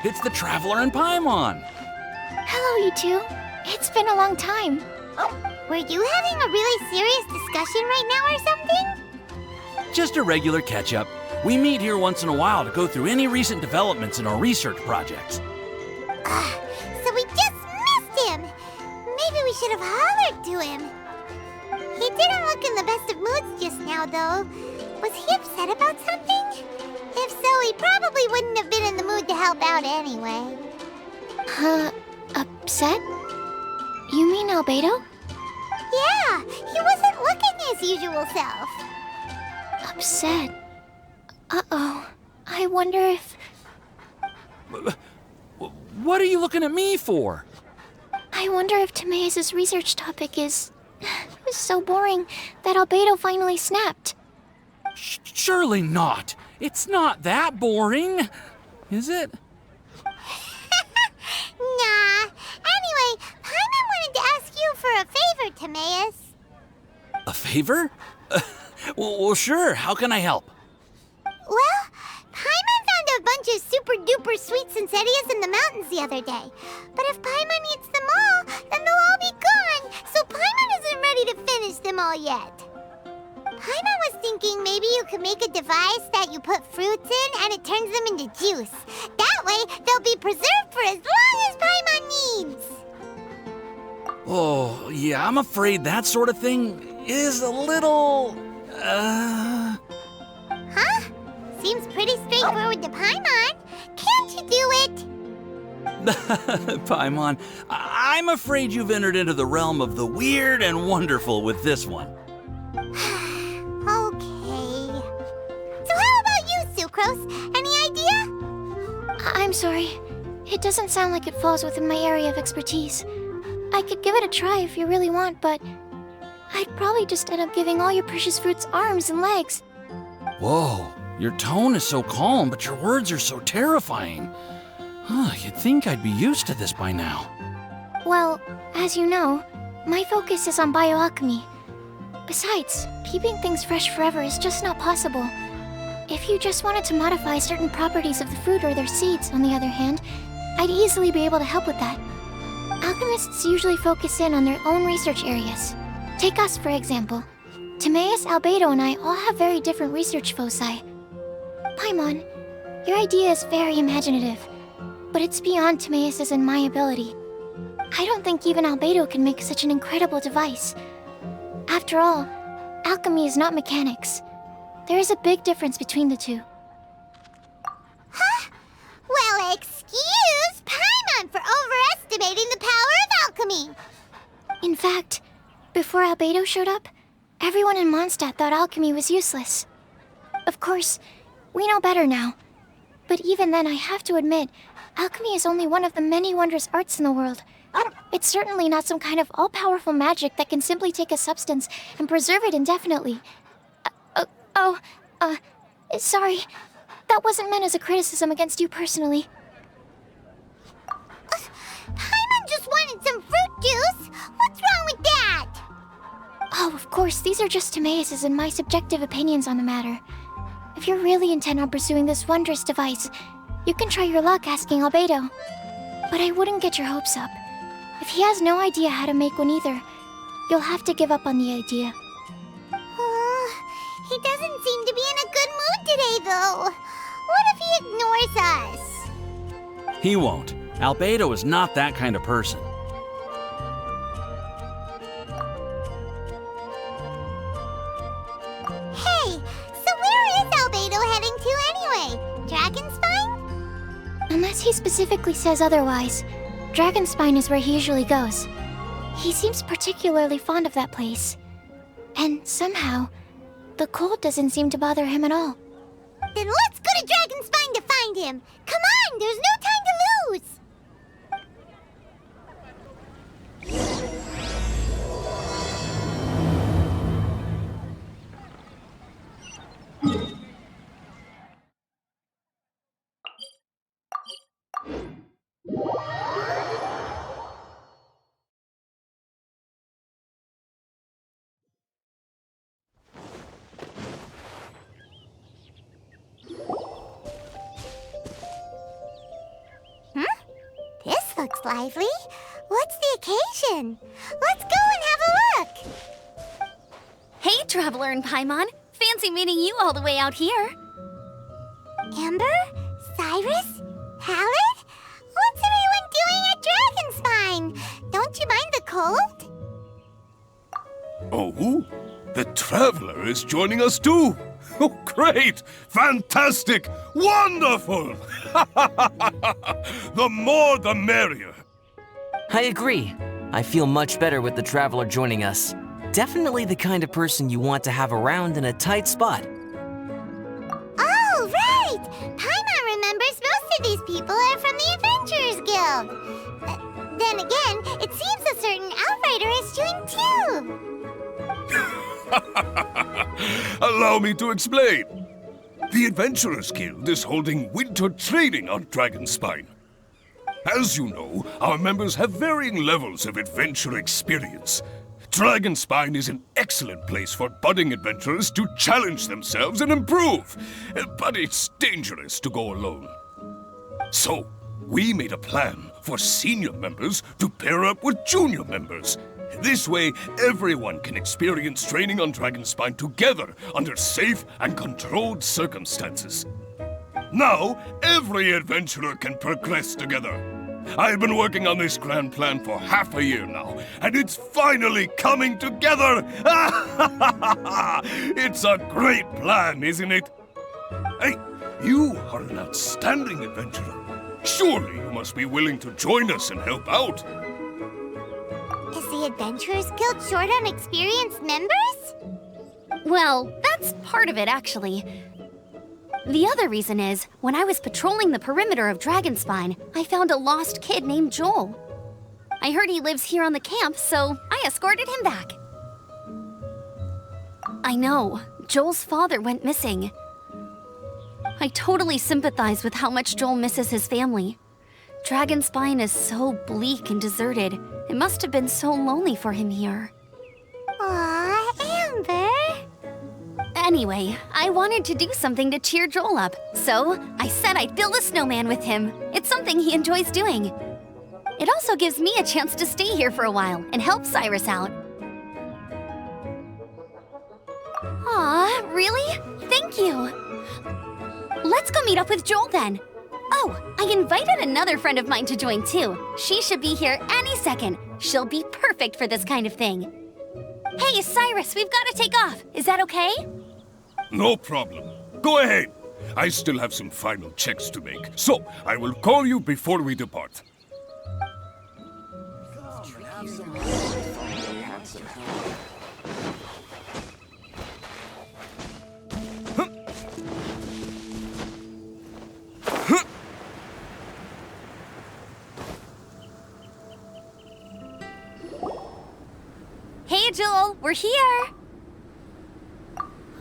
It's the Traveler and Paimon. Hello, you two. It's been a long time. Were you having a really serious discussion right now or something? Just a regular catch-up. We meet here once in a while to go through any recent developments in our research projects. So we just missed him! Maybe we should have hollered to him. He didn't look in the best of moods just now, though. Was he upset about something? If so, he probably wouldn't have been in the mood to help out anyway. Upset? You mean Albedo? Yeah, he wasn't looking his usual self. Upset? Uh-oh. I wonder if... What are you looking at me for? I wonder if Timaeus' research topic is... so boring that Albedo finally snapped. Surely not. It's not that boring, is it? Nah. Anyway, Paimon wanted to ask you for a favor, Timaeus. A favor? Well, sure. How can I help? Well, Paimon found a bunch of super-duper sweet Sincerias in the mountains the other day. But if Paimon eats them all, then they'll all be gone, so Paimon isn't ready to finish them all yet. Paimon was thinking maybe you could make a device that you put fruits in and it turns them into juice. That way, they'll be preserved for as long as Paimon needs. Oh, yeah, I'm afraid that sort of thing is a little... Huh? Seems pretty straightforward to Paimon. Can't you do it? Paimon, I'm afraid you've entered into the realm of the weird and wonderful with this one. Okay. So how about you, Sucrose? Any idea? I'm sorry. It doesn't sound like it falls within my area of expertise. I could give it a try if you really want, but... I'd probably just end up giving all your precious fruits arms and legs. Whoa, your tone is so calm, but your words are so terrifying. You'd think I'd be used to this by now. Well, as you know, my focus is on bioalchemy. Besides, keeping things fresh forever is just not possible. If you just wanted to modify certain properties of the fruit or their seeds, on the other hand, I'd easily be able to help with that. Alchemists usually focus in on their own research areas. Take us, for example. Timaeus, Albedo, and I all have very different research foci. Paimon, your idea is very imaginative, but it's beyond Timaeus' and my ability. I don't think even Albedo can make such an incredible device. After all, alchemy is not mechanics. There is a big difference between the two. Huh? Well, excuse Paimon for overestimating the power of alchemy. In fact, before Albedo showed up, everyone in Mondstadt thought alchemy was useless. Of course, we know better now. But even then, I have to admit, alchemy is only one of the many wondrous arts in the world. It's certainly not some kind of all-powerful magic that can simply take a substance and preserve it indefinitely. Sorry. That wasn't meant as a criticism against you personally. Paimon just wanted some fruit juice. What's wrong with that? Oh, of course, these are just Timaeus' and my subjective opinions on the matter. If you're really intent on pursuing this wondrous device, you can try your luck asking Albedo. But I wouldn't get your hopes up. If he has no idea how to make one either, you'll have to give up on the idea. He doesn't seem to be in a good mood today, though. What if he ignores us? He won't. Albedo is not that kind of person. Hey, so where is Albedo heading to anyway? Dragonspine? Unless he specifically says otherwise, Dragonspine is where he usually goes. He seems particularly fond of that place. And somehow, the cold doesn't seem to bother him at all. Then let's go to Dragonspine to find him. Come on, there's no time to lose. looks lively. What's the occasion? Let's go and have a look! Hey, Traveler and Paimon. Fancy meeting you all the way out here. Amber? Cyrus? Halid? What's everyone doing at Dragonspine? Don't you mind the cold? Oh, the Traveler is joining us too! Oh, great! Fantastic! Wonderful! The more the merrier! I agree. I feel much better with the Traveler joining us. Definitely the kind of person you want to have around in a tight spot. Oh, right! Paimon remembers most of these people are from the Adventurers Guild. Then again, it seems a certain Outrider is doing too. Allow me to explain. The Adventurers Guild is holding winter training on Dragonspine. As you know, our members have varying levels of adventure experience. Dragonspine is an excellent place for budding adventurers to challenge themselves and improve, but it's dangerous to go alone. So, we made a plan for senior members to pair up with junior members. This way, everyone can experience training on Dragonspine together under safe and controlled circumstances. Now, every adventurer can progress together. I've been working on this grand plan for half a year now, and it's finally coming together! It's a great plan, isn't it? Hey, you are an outstanding adventurer. Surely you must be willing to join us and help out. Is the Adventurers Guild short on experienced members? Well, that's part of it, actually. The other reason is, when I was patrolling the perimeter of Dragonspine, I found a lost kid named Joel. I heard he lives here on the camp, so I escorted him back. I know, Joel's father went missing. I totally sympathize with how much Joel misses his family. Dragonspine is so bleak and deserted. It must have been so lonely for him here. Aw, Amber! Anyway, I wanted to do something to cheer Joel up, so I said I'd build a snowman with him. It's something he enjoys doing. It also gives me a chance to stay here for a while and help Cyrus out. Aw, really? Thank you. Let's go meet up with Joel then. Oh, I invited another friend of mine to join too. She should be here any second. She'll be perfect for this kind of thing. Hey, Cyrus, we've got to take off. Is that okay? No problem. Go ahead. I still have some final checks to make, so I will call you before we depart. Hey, Joel, we're here.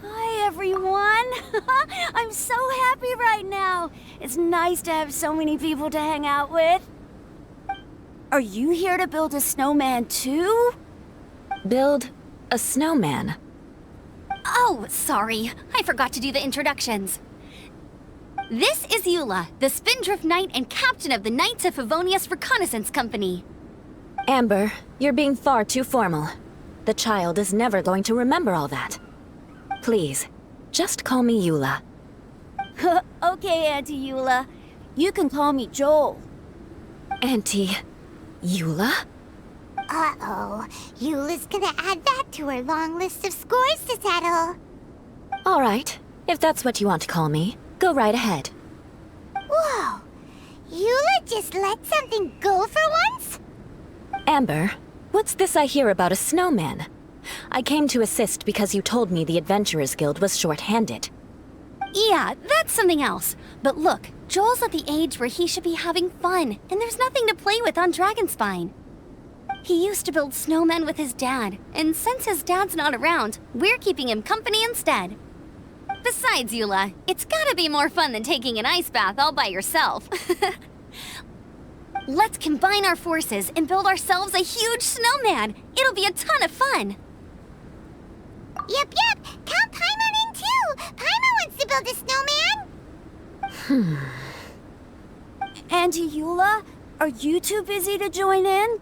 Hi, everyone. I'm so happy right now. It's nice to have so many people to hang out with. Are you here to build a snowman too? Build a snowman? Oh, sorry. I forgot to do the introductions. This is Eula, the Spindrift Knight and captain of the Knights of Favonius Reconnaissance Company. Amber, you're being far too formal. The child is never going to remember all that. Please, just call me Eula. Okay, Auntie Eula. You can call me Joel. Auntie Eula? Uh-oh. Eula's gonna add that to her long list of scores to settle. All right, if that's what you want to call me, go right ahead. Whoa! Eula just let something go for once? Amber, what's this I hear about a snowman? I came to assist because you told me the Adventurers Guild was short-handed. Yeah, that's something else. But look, Joel's at the age where he should be having fun, and there's nothing to play with on Dragonspine. He used to build snowmen with his dad, and since his dad's not around, we're keeping him company instead. Besides, Eula, it's gotta be more fun than taking an ice bath all by yourself. Let's combine our forces and build ourselves a huge snowman. It'll be a ton of fun. Yep. Count Paimon in too. Paimon wants to build a snowman. Auntie Eula, Are you too busy to join in?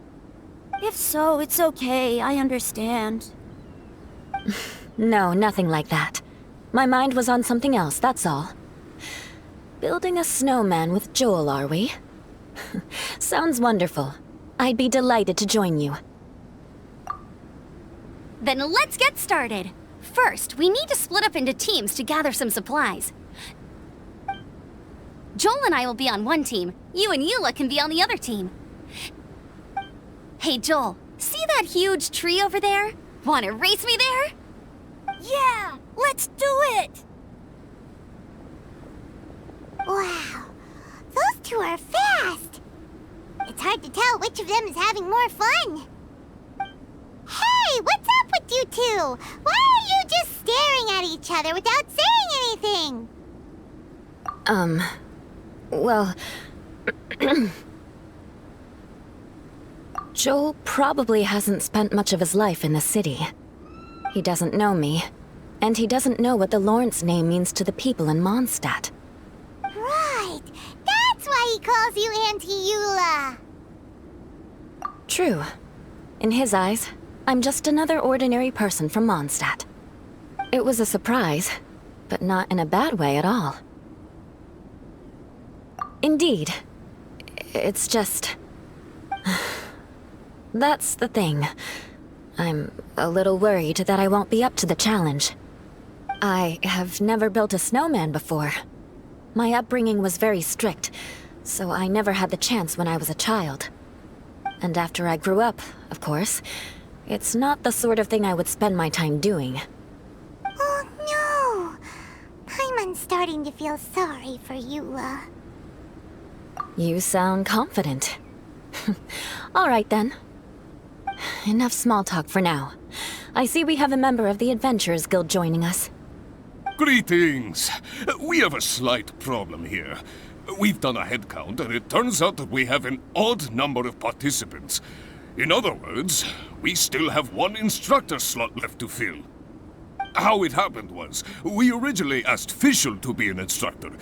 If so, it's okay. I understand. No, nothing like that. My mind was on something else, that's all. Building a snowman with Joel, are we? Sounds wonderful. I'd be delighted to join you. Then let's get started. First, we need to split up into teams to gather some supplies. Joel and I will be on one team. You and Eula can be on the other team. Hey, Joel, see that huge tree over there? Wanna race me there? Yeah, let's do it! Wow, those two are fast. It's hard to tell which of them is having more fun. Hey, what's up with you two? Why are you just staring at each other without saying anything? Well... Joel probably hasn't spent much of his life in the city. He doesn't know me, and he doesn't know what the Lawrence name means to the people in Mondstadt. Right, that's why he calls you Auntie Eula. True. In his eyes, I'm just another ordinary person from Mondstadt. It was a surprise, but not in a bad way at all. Indeed. It's just... That's the thing. I'm a little worried that I won't be up to the challenge. I have never built a snowman before. My upbringing was very strict, so I never had the chance when I was a child. And after I grew up, of course, it's not the sort of thing I would spend my time doing. Oh no! Paimon's starting to feel sorry for Eula. You sound confident. All right then. Enough small talk for now. I see we have a member of the Adventurers Guild joining us. Greetings! We have a slight problem here. We've done a head count, and it turns out that we have an odd number of participants. In other words, we still have one instructor slot left to fill. How it happened was, we originally asked Fischl to be an instructor,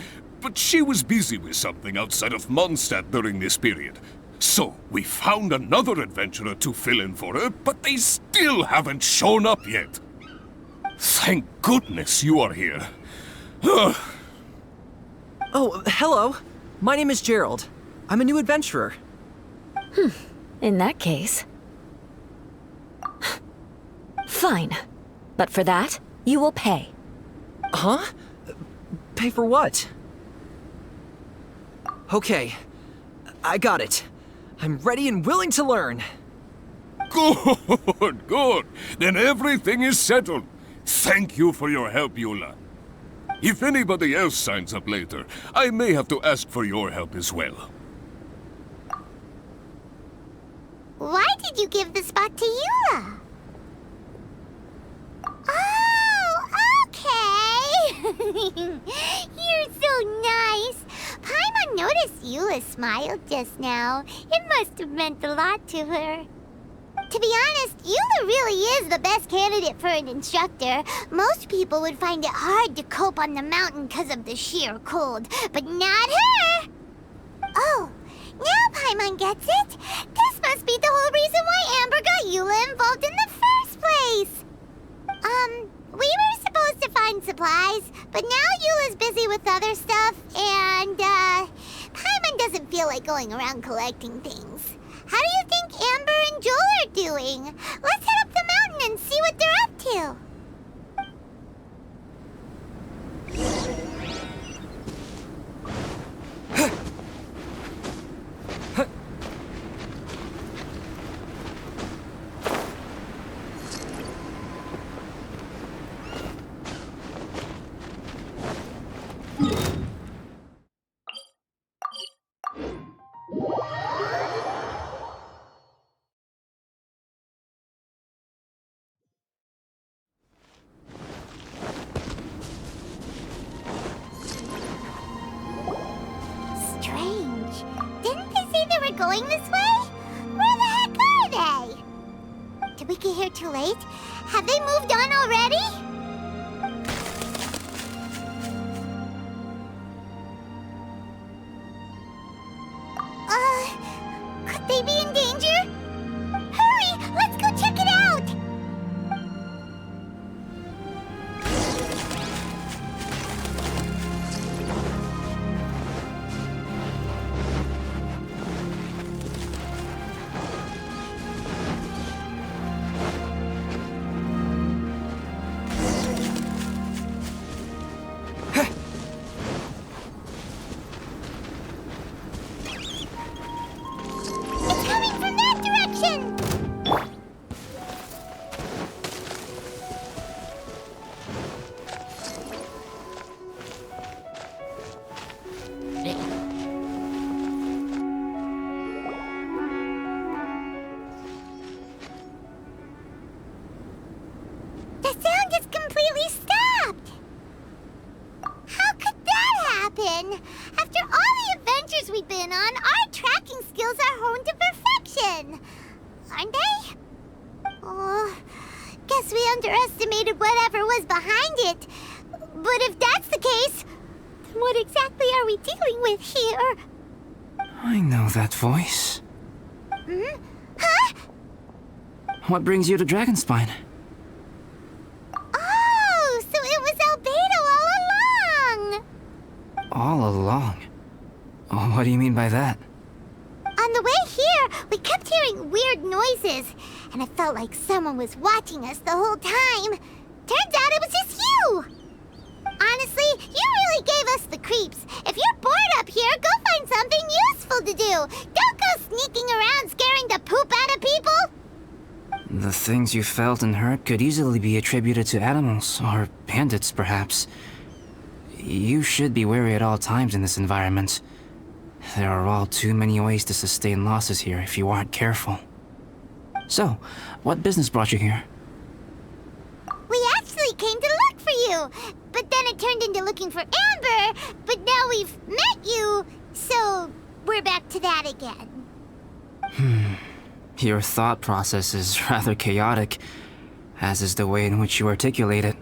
but she was busy with something outside of Mondstadt during this period. So, we found another adventurer to fill in for her, but they still haven't shown up yet. Thank goodness you are here. Oh, hello. My name is Gerald. I'm a new adventurer. In that case... Fine. But for that, you will pay. Huh? Pay for what? Okay. I got it. I'm ready and willing to learn. Good, good. Then everything is settled. Thank you for your help, Eula. If anybody else signs up later, I may have to ask for your help as well. Why did you give the spot to Eula? Oh, okay. You're so nice. Paimon noticed Eula smiled just now. It must have meant a lot to her. To be honest, Eula really is the best candidate for an instructor. Most people would find it hard to cope on the mountain because of the sheer cold, but not her! Oh, now Paimon gets it. This must be the whole reason why Amber got Eula involved in the first place. We were supposed to find supplies, but now Eula's busy with other stuff, and, Paimon doesn't feel like going around collecting things. How do you think Amber and Joel are doing? Let's head up the mountain and see what they're up to. Strange. Didn't they say they were going this way? Where the heck are they? Did we get here too late? Have they moved on already? Could they be in danger? Hurry! Let's go check it out! It's coming from that direction! The sound is completely stopped! How could that happen? After all the adventures we've been on, our tracking skills are honed to perfection! Aren't they? Oh, guess we underestimated whatever was behind it. But if that's the case, then what exactly are we dealing with here? I know that voice. Hmm? Huh? What brings you to Dragonspine? Oh, so it was Albedo all along! All along? Oh, what do you mean by that? On the way here, we kept hearing weird noises, and it felt like someone was watching us the whole time. Turns out it was just you! Honestly, you really gave us the creeps. If you're bored up here, go find something useful to do. Don't go sneaking around scaring the poop out of people. The things you felt and heard could easily be attributed to animals, or bandits, perhaps. You should be wary at all times in this environment. There are all too many ways to sustain losses here if you aren't careful. So, what business brought you here? We actually came to look for you, but then it turned into looking for Amber, but now we've met you, so we're back to that again. Your thought process is rather chaotic, as is the way in which you articulate it.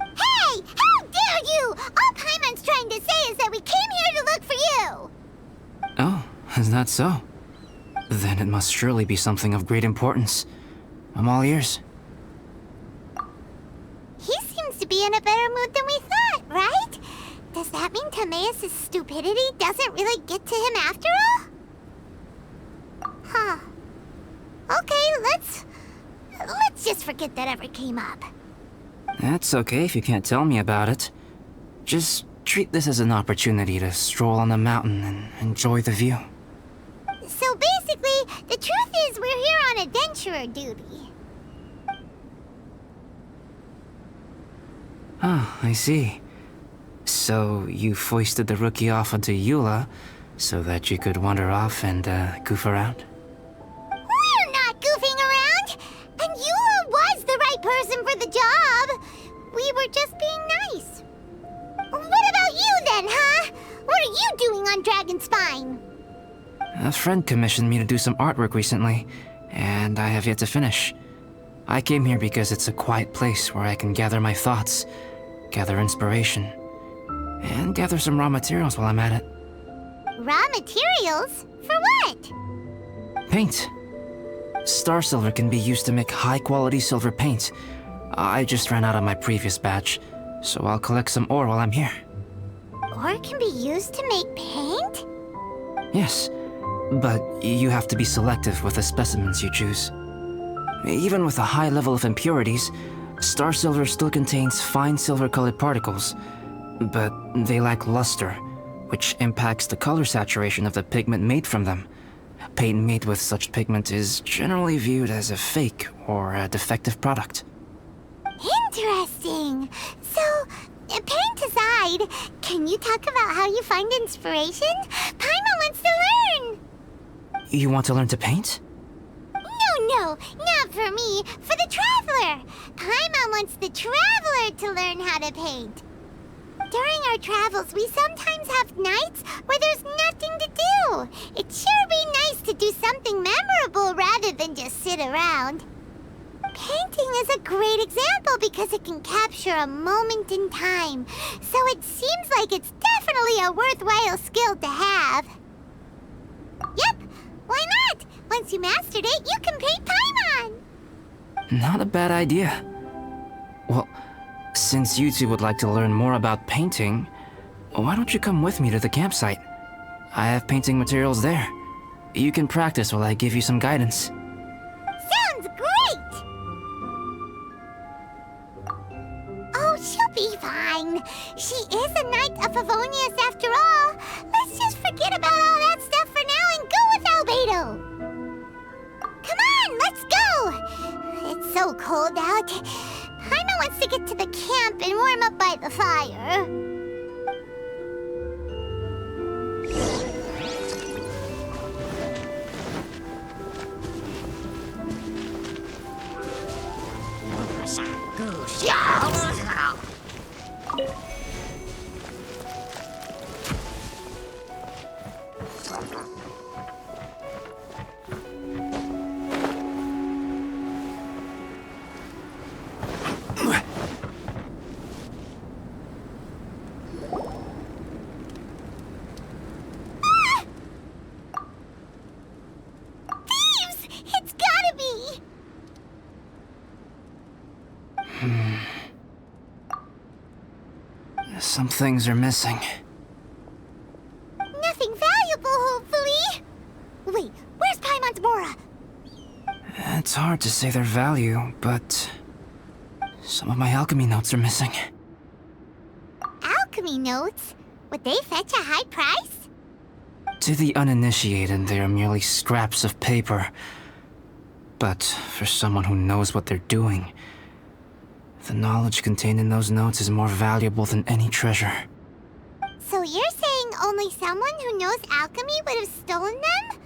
Hey! How dare you! All Paimon's trying to say is that we came here to look for you! Oh, is that so? Then it must surely be something of great importance. I'm all ears. He seems to be in a better mood than we thought, right? Does that mean Timaeus' stupidity doesn't really get to him after all? Huh. Okay, let's just forget that ever came up. That's okay if you can't tell me about it. Just treat this as an opportunity to stroll on the mountain and enjoy the view. So basically, the truth is we're here on adventurer duty. Ah, I see. So you foisted the rookie off onto Eula so that you could wander off and goof around? We're not goofing around! And Eula was the right person for the job! We were just being nice. What about you then, huh? What are you doing on Dragonspine? A friend commissioned me to do some artwork recently, and I have yet to finish. I came here because it's a quiet place where I can gather my thoughts, gather inspiration, and gather some raw materials while I'm at it. Raw materials? For what? Paint. Star silver can be used to make high-quality silver paint. I just ran out of my previous batch, so I'll collect some ore while I'm here. Ore can be used to make paint? Yes, but you have to be selective with the specimens you choose. Even with a high level of impurities, star silver still contains fine silver-colored particles, but they lack luster, which impacts the color saturation of the pigment made from them. Paint made with such pigment is generally viewed as a fake or a defective product. Interesting. So, paint aside, can you talk about how you find inspiration? Paimon wants to learn! You want to learn to paint? No, not for me. For the Traveler. Paimon wants the Traveler to learn how to paint. During our travels, we sometimes have nights where there's nothing to do. It'd sure be nice to do something memorable rather than just sit around. Painting is a great example because it can capture a moment in time. So it seems like it's definitely a worthwhile skill to have. Yep, why not? once you mastered it, you can paint Paimon! Not a bad idea. Well, since you two would like to learn more about painting, why don't you come with me to the campsite? I have painting materials there. You can practice while I give you some guidance. Sounds great! Oh, she'll be fine. She is a Knight of Favonius after all. Let's just forget about all that stuff for now and go with Albedo. Come on, let's go! It's so cold out. Paimon wants to get to the camp and warm up by the fire. Some things are missing. Nothing valuable, hopefully. Wait, where's Paimon's Mora? It's hard to say their value, but some of my alchemy notes are missing. Alchemy notes? Would they fetch a high price? To the uninitiated, they are merely scraps of paper. But for someone who knows what they're doing, the knowledge contained in those notes is more valuable than any treasure. So you're saying only someone who knows alchemy would have stolen them?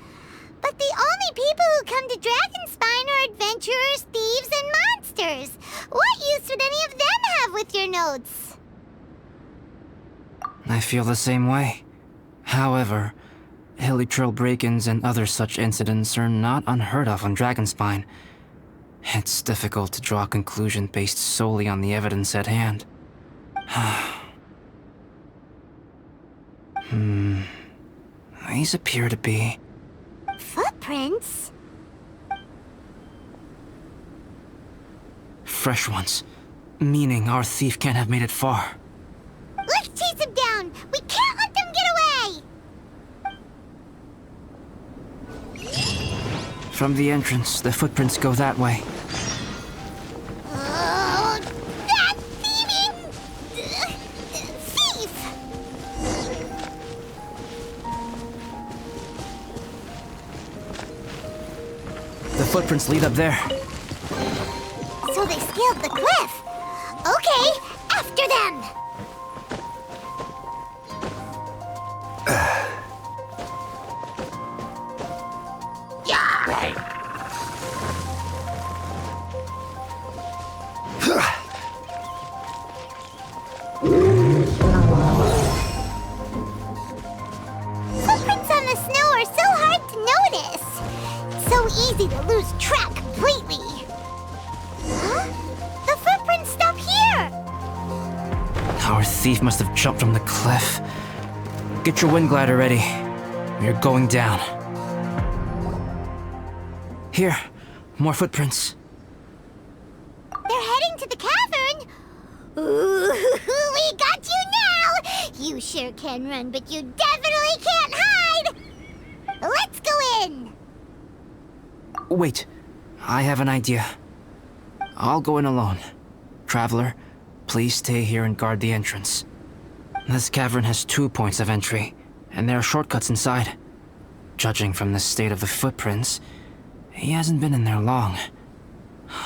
But the only people who come to Dragonspine are adventurers, thieves, and monsters. What use would any of them have with your notes? I feel the same way. However, hilly trail break-ins and other such incidents are not unheard of on Dragonspine. It's difficult to draw a conclusion based solely on the evidence at hand. These appear to be... Footprints? fresh ones. Meaning our thief can't have made it far. Let's chase him down! We can't let them get away! From the entrance, the footprints go that way. Oh, that thieving... thief! The footprints lead up there. So they scaled the cliff. Okay, after them! Footprints on the snow are so hard to notice. It's so easy to lose track completely. Huh? The footprints stop here! Our thief must have jumped from the cliff. Get your wind glider ready. We're going down. Here, more footprints. They're heading to the cavern. Ooh, we got you now! You sure can run, but you definitely can't hide! Let's go in! Wait, I have an idea. I'll go in alone. Traveler, please stay here and guard the entrance. This cavern has 2 points of entry, and there are shortcuts inside. Judging from the state of the footprints, he hasn't been in there long.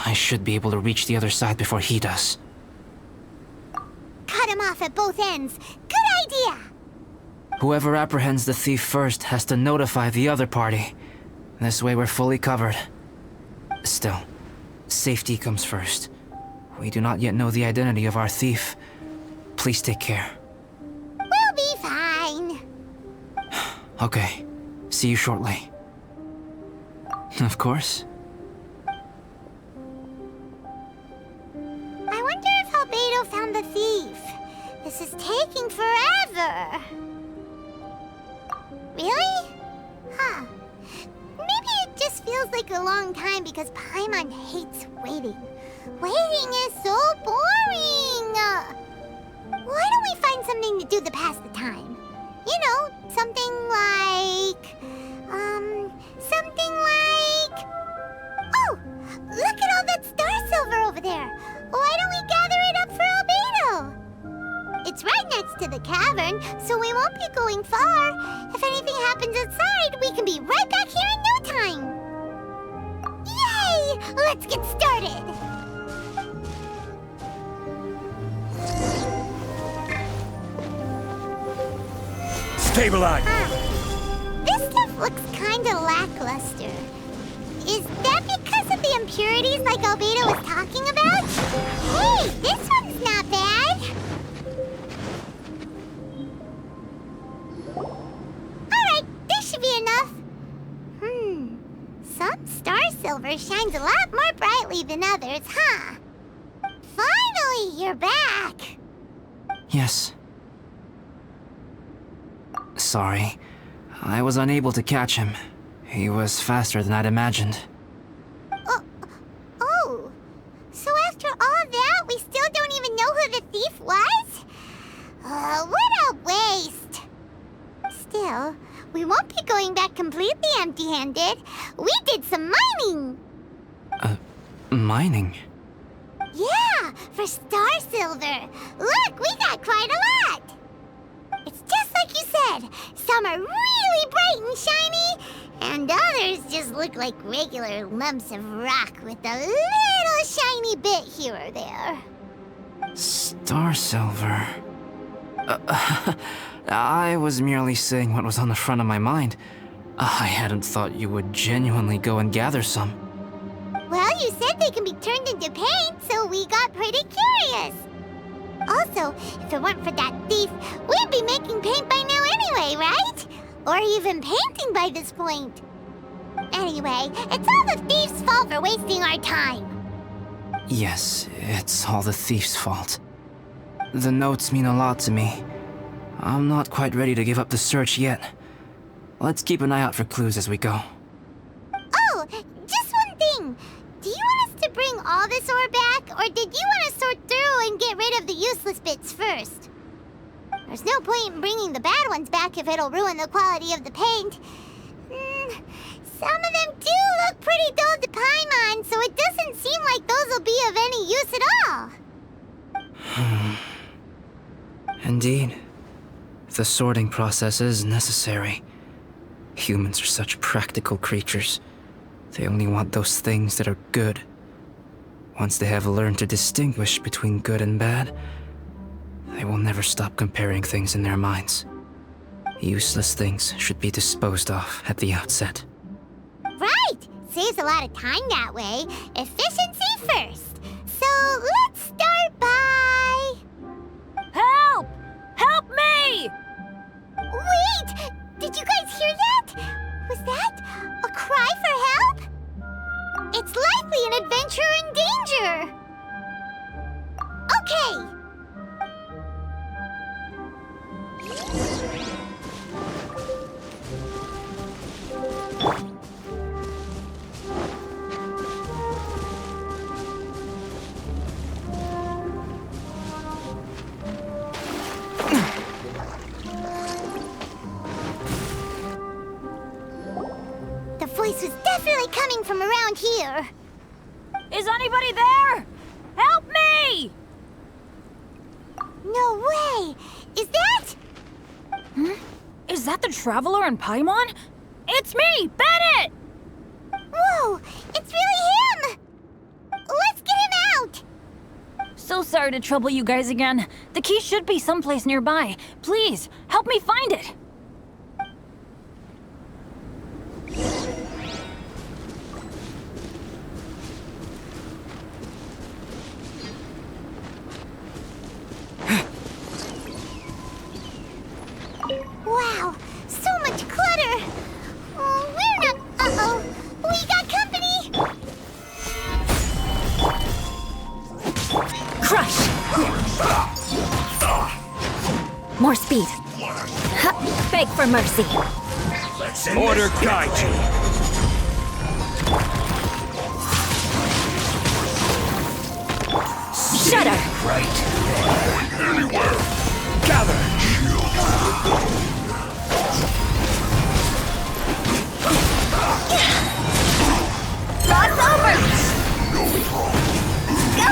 I should be able to reach the other side before he does. Cut him off at both ends. Good idea! Whoever apprehends the thief first has to notify the other party. This way we're fully covered. Still, safety comes first. We do not yet know the identity of our thief. Please take care. We'll be fine. Okay, see you shortly. Of course. I wonder if Albedo found the thief. This is taking forever. Really? Huh. Maybe it just feels like a long time because Paimon hates waiting. Waiting is so boring! Why don't we find something to do to pass the time? You know, something like... Oh! Look at all that star silver over there! Why don't we gather it up for Albedo? It's right next to the cavern, so we won't be going far. If anything happens outside, we can be right back here in no time. Yay! Let's get started! Stabilize! This stuff looks kinda lackluster. Is that because of the impurities like Albedo was talking about? Hey, this one's not bad! Alright, this should be enough. Some star silver shines a lot more brightly than others, huh? Finally, you're back! Yes. Sorry. I was unable to catch him. He was faster than I'd imagined. Oh. So after all that, we still don't even know who the thief was? What a waste! Still, we won't be going back completely empty-handed. We did some mining! Mining? Yeah, for star silver. Look, we got quite a lot! It's just like you said. Some are really bright and shiny, and others just look like regular lumps of rock with a little shiny bit here or there. Star silver. I was merely saying what was on the front of my mind. I hadn't thought you would genuinely go and gather some. Well, you said they can be turned into paint, so we got pretty curious. Also, if it weren't for that thief, we'd be making paint by now anyway, right? Or even painting by this point. Anyway, it's all the thief's fault for wasting our time. Yes, it's all the thief's fault. The notes mean a lot to me. I'm not quite ready to give up the search yet. Let's keep an eye out for clues as we go. Oh, just one thing. Do you want us to bring all this ore back, or did you want to sort through and get rid of the useless bits first? There's no point in bringing the bad ones back if it'll ruin the quality of the paint. Some of them do look pretty dull to Paimon, so it doesn't seem like those will be of any use at all. Indeed. The sorting process is necessary. Humans are such practical creatures. They only want those things that are good. Once they have learned to distinguish between good and bad, they will never stop comparing things in their minds. Useless things should be disposed of at the outset. Right! Saves a lot of time that way. Efficiency first. So let's start by... Help! Help me! Wait! Did you guys hear that? Was that a cry for help? It's likely an adventurer in danger! Okay! The voice was definitely coming from around here. Is anybody there? Help me! No way! Is that... Is that the Traveler and Paimon? It's me, Bennett! Whoa! It's really him! Let's get him out! So sorry to trouble you guys again. The key should be someplace nearby. Please, help me find it. Wow, so much clutter! Oh, we're not... Uh-oh! We got company! Crush! More speed. Ha! Beg for mercy. Order guide you. Shudder! Right there. Anywhere. Gather. Cross over! Go!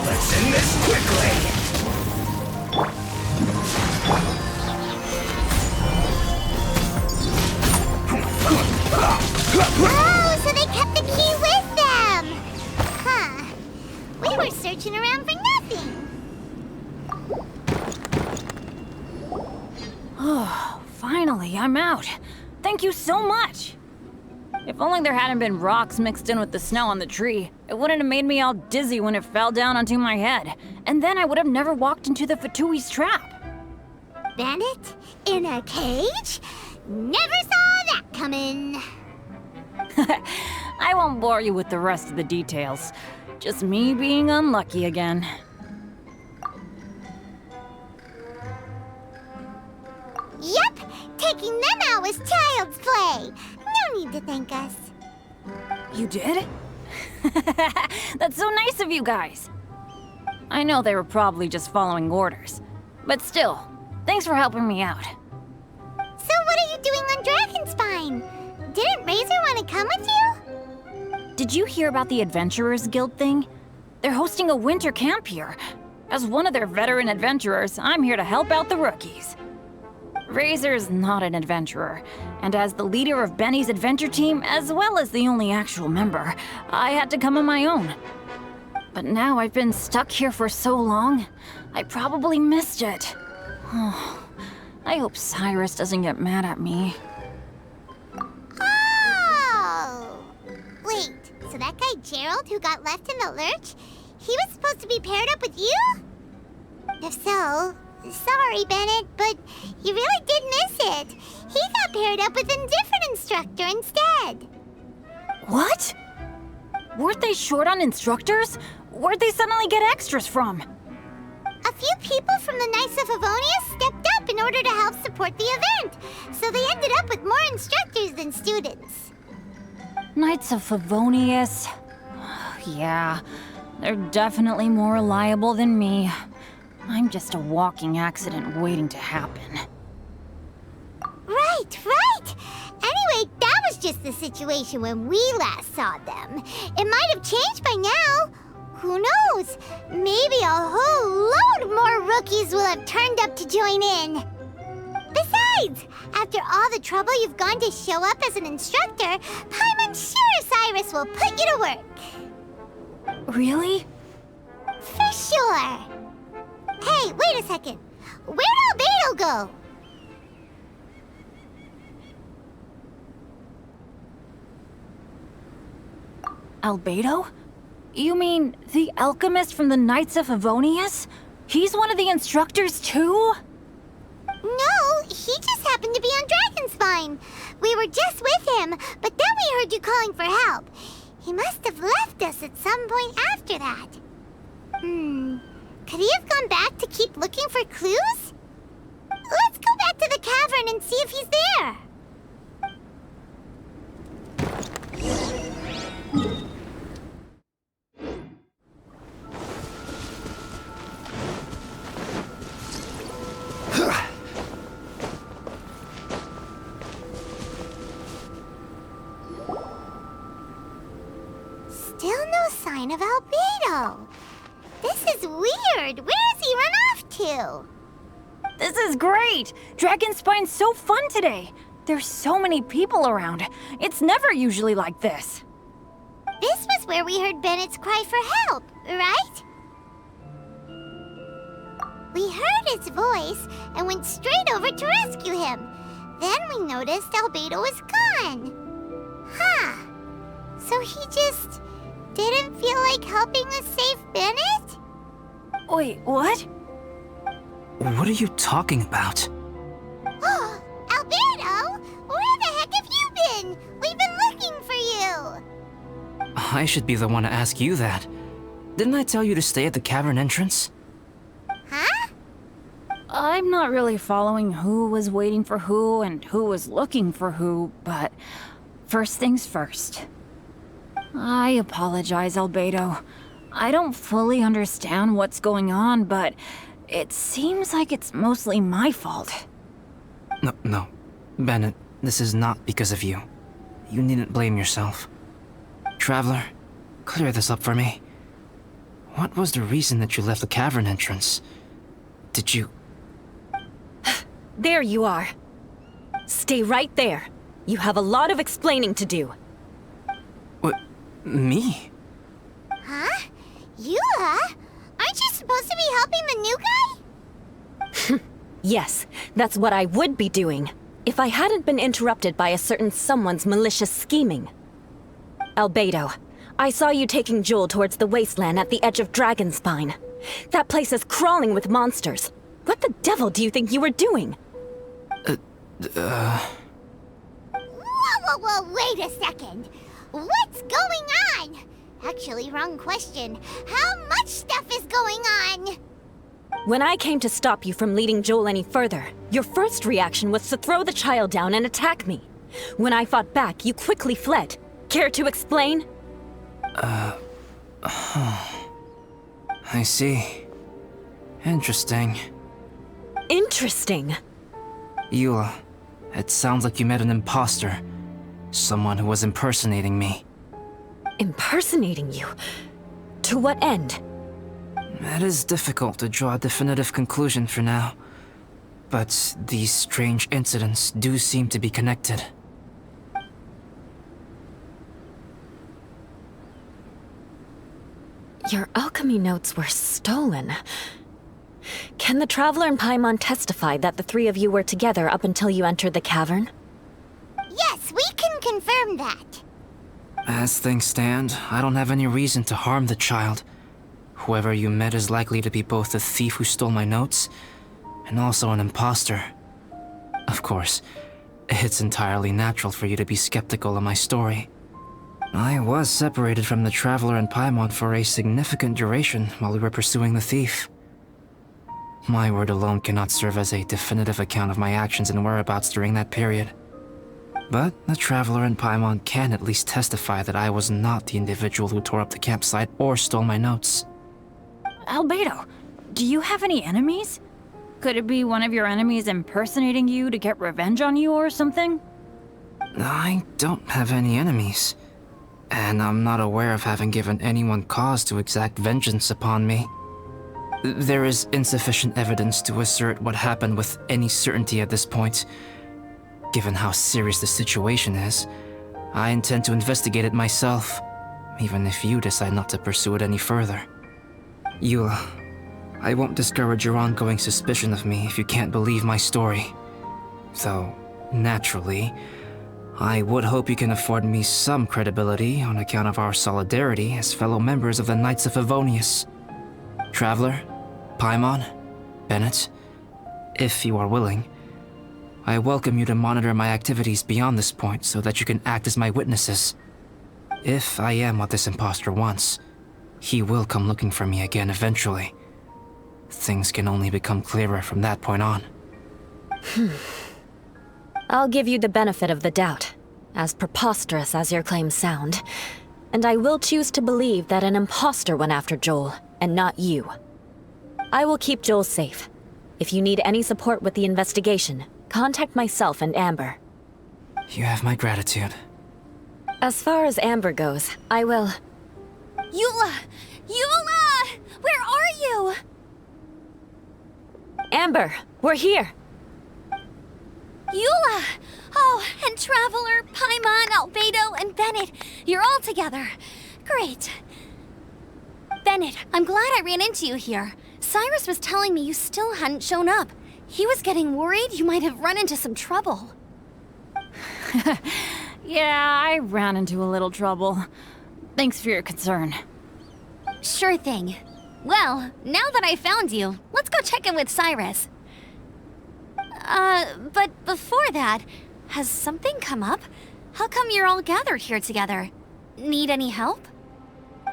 Let's end this quickly. Oh, so they kept the key with them! Huh. We were searching around for nothing. Oh, finally, I'm out. Thank you so much. If only there hadn't been rocks mixed in with the snow on the tree, it wouldn't have made me all dizzy when it fell down onto my head. And then I would have never walked into the Fatui's trap. Bennett? In a cage? Never saw that coming. I won't bore you with the rest of the details. Just me being unlucky again. Yep, taking them out was child's play. No need to thank us. You did? That's so nice of you guys. I know they were probably just following orders, but still, thanks for helping me out. So what are you doing on Dragonspine? Didn't Razor want to come with you? Did you hear about the Adventurers Guild thing? They're hosting a winter camp here. As one of their veteran adventurers, I'm here to help out the rookies. Razor's not an adventurer, and as the leader of Benny's adventure team, as well as the only actual member, I had to come on my own. But now I've been stuck here for so long, I probably missed it. Oh, I hope Cyrus doesn't get mad at me. Oh! Wait, so that guy Gerald who got left in the lurch, he was supposed to be paired up with you? If so, sorry, Bennett, but you really did miss it. He got paired up with a different instructor instead. What? Weren't they short on instructors? Where'd they suddenly get extras from? A few people from the Knights of Favonius stepped up in order to help support the event, so they ended up with more instructors than students. Knights of Favonius? Yeah, they're definitely more reliable than me. I'm just a walking accident waiting to happen. Right, right! Anyway, that was just the situation when we last saw them. It might have changed by now. Who knows? Maybe a whole load more rookies will have turned up to join in. Besides, after all the trouble you've gone to show up as an instructor, Paimon's sure Cyrus will put you to work. Really? For sure. Hey, wait a second. Where'd Albedo go? Albedo? You mean the alchemist from the Knights of Favonius? He's one of the instructors too? No, he just happened to be on Dragonspine. We were just with him, but then we heard you calling for help. He must have left us at some point after that. Could he have gone back to keep looking for clues? Let's go back to the cavern and see if he's there. Still no sign of Albedo. This is weird. Where has he run off to? This is great! Dragonspine's so fun today! There's so many people around. It's never usually like this. This was where we heard Bennett's cry for help, right? We heard his voice and went straight over to rescue him. Then we noticed Albedo was gone. Huh. So he just didn't feel like helping us save Bennett? Wait, what? What are you talking about? Oh, Albedo! Where the heck have you been? We've been looking for you! I should be the one to ask you that. Didn't I tell you to stay at the cavern entrance? Huh? I'm not really following who was waiting for who and who was looking for who, but first things first. I apologize, Albedo. I don't fully understand what's going on, but it seems like it's mostly my fault. No. Bennett, this is not because of you. You needn't blame yourself. Traveler, clear this up for me. What was the reason that you left the cavern entrance? Did you... There you are. Stay right there. You have a lot of explaining to do. What? Me? Huh? Eula? Aren't you supposed to be helping the new guy? Yes, that's what I would be doing, if I hadn't been interrupted by a certain someone's malicious scheming. Albedo, I saw you taking Joel towards the wasteland at the edge of Dragonspine. That place is crawling with monsters. What the devil do you think you were doing? Whoa, wait a second. What's going on? Actually, wrong question. How much stuff is going on? When I came to stop you from leading Joel any further, your first reaction was to throw the child down and attack me. When I fought back, you quickly fled. Care to explain? I see. Interesting. Interesting. Eula, it sounds like you met an imposter. Someone who was impersonating me. Impersonating you? To what end? It is difficult to draw a definitive conclusion for now. But these strange incidents do seem to be connected. Your alchemy notes were stolen. Can the Traveler and Paimon testify that the three of you were together up until you entered the cavern? Yes, we can confirm that. As things stand, I don't have any reason to harm the child. Whoever you met is likely to be both the thief who stole my notes, and also an imposter. Of course, it's entirely natural for you to be skeptical of my story. I was separated from the Traveler and Paimon for a significant duration while we were pursuing the thief. My word alone cannot serve as a definitive account of my actions and whereabouts during that period. But the Traveler and Paimon can at least testify that I was not the individual who tore up the campsite or stole my notes. Albedo, do you have any enemies? Could it be one of your enemies impersonating you to get revenge on you or something? I don't have any enemies. And I'm not aware of having given anyone cause to exact vengeance upon me. There is insufficient evidence to assert what happened with any certainty at this point. Given how serious the situation is, I intend to investigate it myself, even if you decide not to pursue it any further. Eula, I won't discourage your ongoing suspicion of me if you can't believe my story. Though, naturally, I would hope you can afford me some credibility on account of our solidarity as fellow members of the Knights of Favonius. Traveler, Paimon, Bennett, if you are willing, I welcome you to monitor my activities beyond this point so that you can act as my witnesses. If I am what this imposter wants, he will come looking for me again eventually. Things can only become clearer from that point on. I'll give you the benefit of the doubt, as preposterous as your claims sound. And I will choose to believe that an imposter went after Joel, and not you. I will keep Joel safe. If you need any support with the investigation, contact myself and Amber. You have my gratitude. As far as Amber goes, I will... Eula! Eula! Where are you? Amber, we're here! Eula! Oh, and Traveler, Paimon, Albedo, and Bennett. You're all together. Great. Bennett, I'm glad I ran into you here. Cyrus was telling me you still hadn't shown up. He was getting worried you might have run into some trouble. Yeah, I ran into a little trouble. Thanks for your concern. Sure thing. Well, now that I found you, let's go check in with Cyrus. But before that, has something come up? How come you're all gathered here together? Need any help?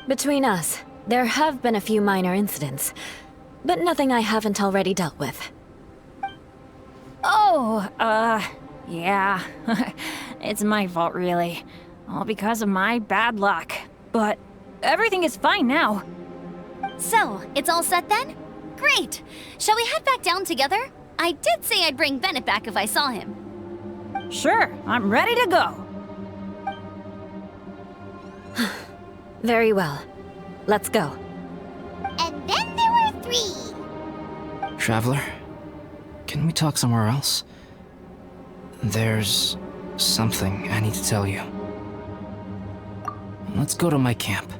Between us, there have been a few minor incidents, but nothing I haven't already dealt with. Oh, yeah. It's my fault, really. All because of my bad luck. but everything is fine now. So, it's all set then? Great! Shall we head back down together? I did say I'd bring Bennett back if I saw him. Sure, I'm ready to go. Very well. Let's go. And then there were 3. Traveler, can we talk somewhere else? There's something I need to tell you. Let's go to my camp.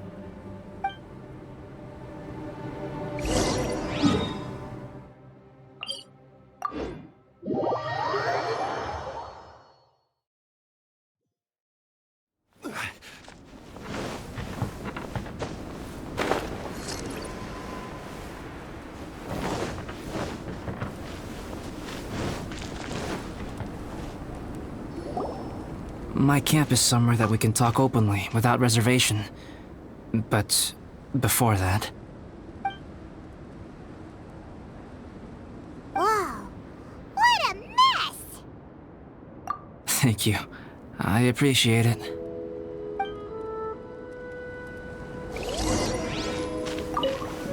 My camp is somewhere that we can talk openly, without reservation. But before that... Whoa, what a mess! Thank you. I appreciate it.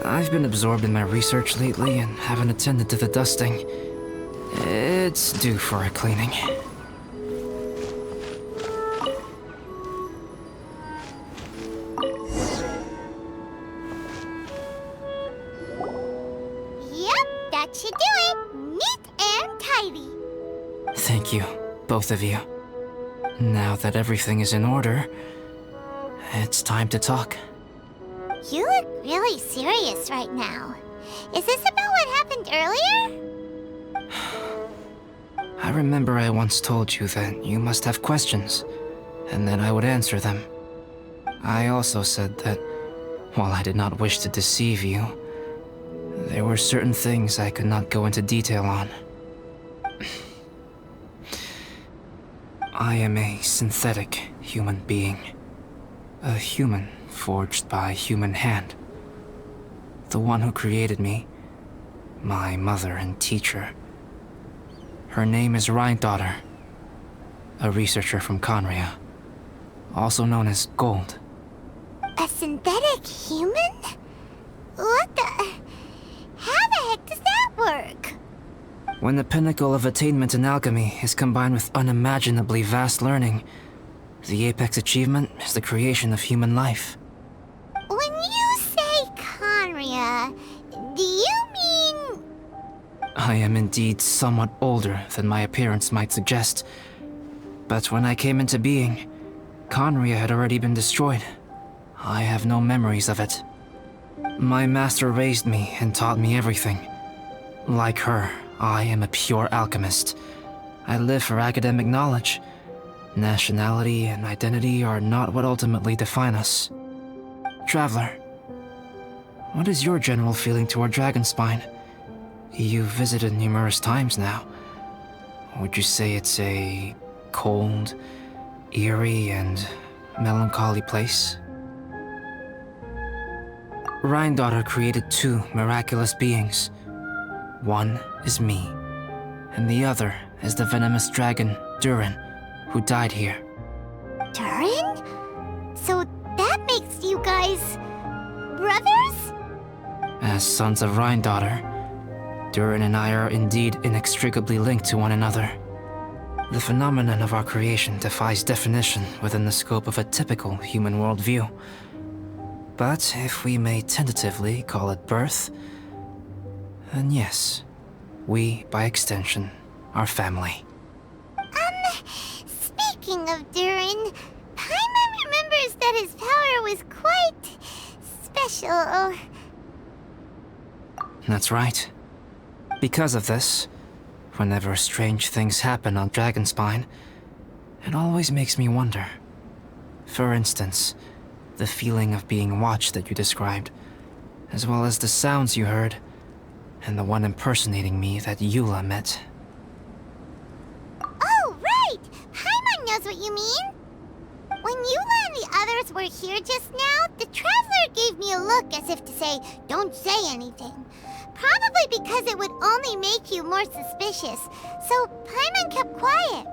I've been absorbed in my research lately and haven't attended to the dusting. It's due for a cleaning. Yep, that should do it. Neat and tidy. Thank you, both of you. Now that everything is in order, it's time to talk. You look really serious right now. Is this about what happened earlier? I remember I once told you that you must have questions, and that I would answer them. I also said that, while I did not wish to deceive you, there were certain things I could not go into detail on. I am a synthetic human being. A human forged by human hand. The one who created me, my mother and teacher. Her name is Rhine-daughter, a researcher from Conria, also known as Gold. A synthetic human? What the... How the heck does that work? When the pinnacle of attainment in alchemy is combined with unimaginably vast learning, the apex achievement is the creation of human life. When you say Conria, do you mean... I am indeed somewhat older than my appearance might suggest, but when I came into being, Conria had already been destroyed. I have no memories of it. My master raised me and taught me everything. Like her, I am a pure alchemist. I live for academic knowledge. Nationality and identity are not what ultimately define us. Traveler, what is your general feeling toward Dragonspine? You've visited numerous times now. Would you say it's a cold, eerie, and melancholy place? Rhine-daughter created 2 miraculous beings. One is me, and the other is the venomous dragon, Durin, who died here. Durin? So that makes you guys... brothers? As sons of Rhine-daughter, Durin and I are indeed inextricably linked to one another. The phenomenon of our creation defies definition within the scope of a typical human worldview. But if we may tentatively call it birth, then yes, we, by extension, are family. Speaking of Durin, Paimon remembers that his power was quite... special. That's right. Because of this, whenever strange things happen on Dragonspine, it always makes me wonder. For instance, the feeling of being watched that you described, as well as the sounds you heard, and the one impersonating me that Eula met. Oh, right! Paimon knows what you mean! When Eula and the others were here just now, the Traveler gave me a look as if to say, don't say anything. Probably because it would only make you more suspicious, so Paimon kept quiet.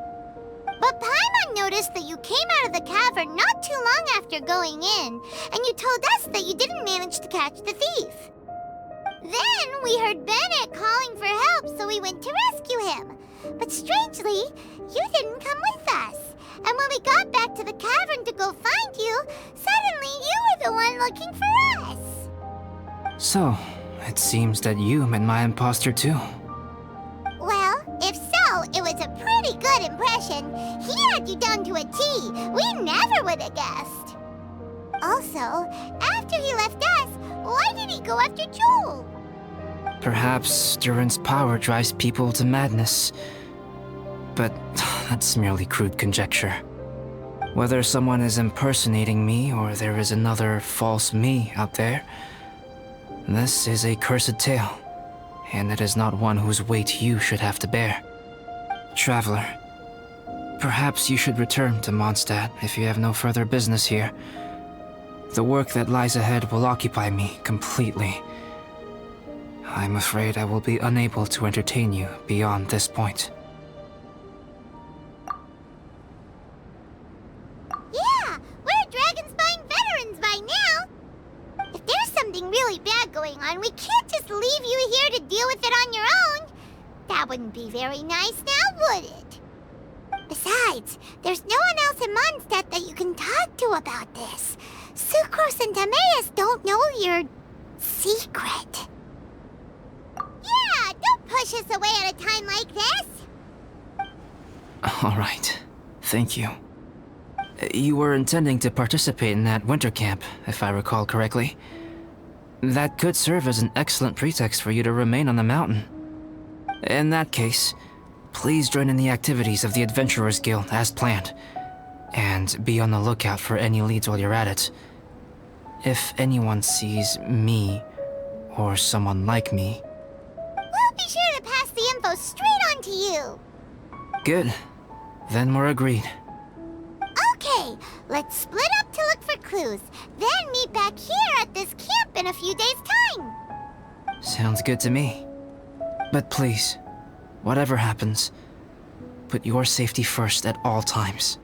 But Paimon noticed that you came out of the cavern not too long after going in, and you told us that you didn't manage to catch the thief. Then we heard Bennett calling for help, so we went to rescue him. But strangely, you didn't come with us. And when we got back to the cavern to go find you, suddenly you were the one looking for us. So, it seems that you met my imposter too. Well, if so, it was a pretty good impression. He had you down to a T. We never would have guessed. Also, after he left us, why did he go after Joel? Perhaps Duran's power drives people to madness. But that's merely crude conjecture. Whether someone is impersonating me or there is another false me out there, this is a cursed tale, and it is not one whose weight you should have to bear. Traveler, perhaps you should return to Mondstadt if you have no further business here. The work that lies ahead will occupy me completely. I'm afraid I will be unable to entertain you beyond this point. Yeah, we're Dragonspine veterans by now. If there's something really bad going on, we can't just leave you here to deal with it on your own. That wouldn't be very nice now, would it? Besides, there's no one else in Mondstadt that you can talk to about this. Sucrose and Timaeus don't know your secret. Yeah, don't push us away at a time like this. All right. Thank you. You were intending to participate in that winter camp, if I recall correctly. That could serve as an excellent pretext for you to remain on the mountain. In that case, please join in the activities of the Adventurers Guild as planned, and be on the lookout for any leads while you're at it. If anyone sees me, or someone like me... We'll be sure to pass the info straight on to you. Good. Then we're agreed. Okay, let's split up to look for clues, then meet back here at this camp in a few days' time. Sounds good to me. But please, whatever happens, put your safety first at all times.